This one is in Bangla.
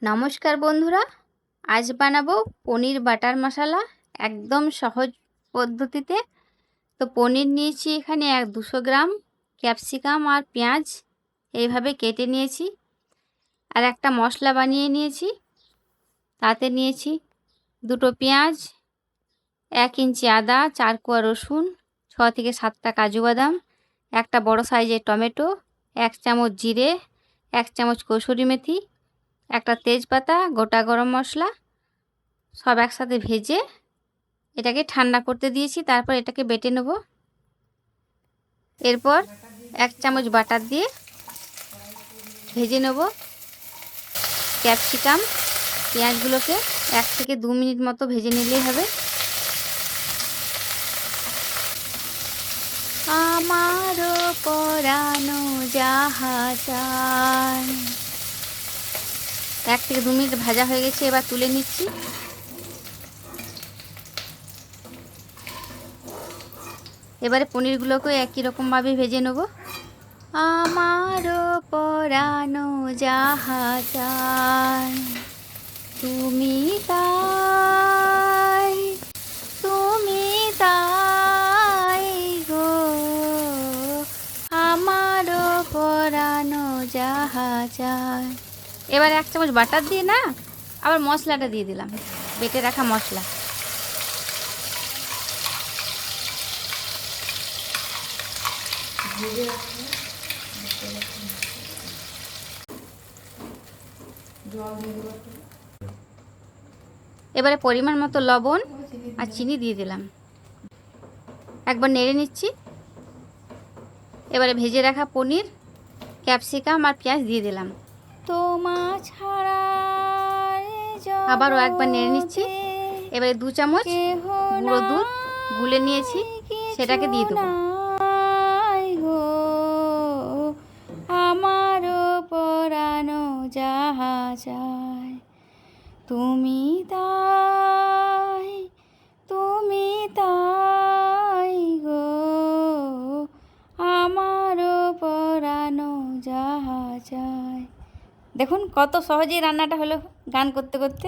নমস্কার বন্ধুরা, আজ বানাবো পনির বাটার মশলা একদম সহজ পদ্ধতিতে। তো পনির নিয়েছি এখানে 200 গ্রাম, ক্যাপসিকাম আর পেঁয়াজ এইভাবে কেটে নিয়েছি। আর একটা মশলা বানিয়ে নিয়েছি। তাতে নিয়েছি 2টো পেঁয়াজ, 1 ইঞ্চি আদা, 4 কোয়া রসুন, 6 থেকে 7টা কাজু বাদাম, একটা বড় সাইজের টমেটো, 1 চামচ জিরে, 1 চামচ কসুরি মেথি, একটা তেজপাতা, গোটা গরম মশলা সব একসাথে ভেজে এটাকে ঠান্ডা করতে দিয়েছি। তারপর এটাকে বেটে নেব। এরপর 1 চামচ বাটার দিয়ে ভেজে নেব ক্যাপসিকাম পেঁয়াজগুলোকে। 1 থেকে 2 মিনিট মতো ভেজে নিলেই হবে। আমারও পরানো জাহাজান 1 থেকে 2 মিনিট ভাজা হয়ে গেছে। এবার তুলে নিচ্ছি। এবারে পনিরগুলোকে একই রকমভাবে ভেজে নেব। আমারও পরানো জাহাজান তুমি তাই, তুমি তাই গো, আমারও পরানো জাহাজান। এবার 1 চামচ বাটার দিয়ে না আবার মশলাটা দিয়ে দিলাম, বেটে রাখা মশলা। এবারে পরিমাণ মতো লবণ আর চিনি দিয়ে দিলাম। একবার নেড়ে নিচ্ছি। এবারে ভেজে রাখা পনির, ক্যাপসিকাম আর পেঁয়াজ দিয়ে দিলাম। তোমার ছাড়া আবারও একবার নেড়ে নিচ্ছি। এবারে 2 চামচ গুঁড়ো দুধ গুলে নিয়েছি, সেটাকে দিয়ে দেবো। আমারও পরানো জাহাজায় তুমি তাই, তুমি তাই গো, আমারও পরানো জাহাজায়। দেখুন কত সহজেই রান্নাটা হলো গান করতে করতে।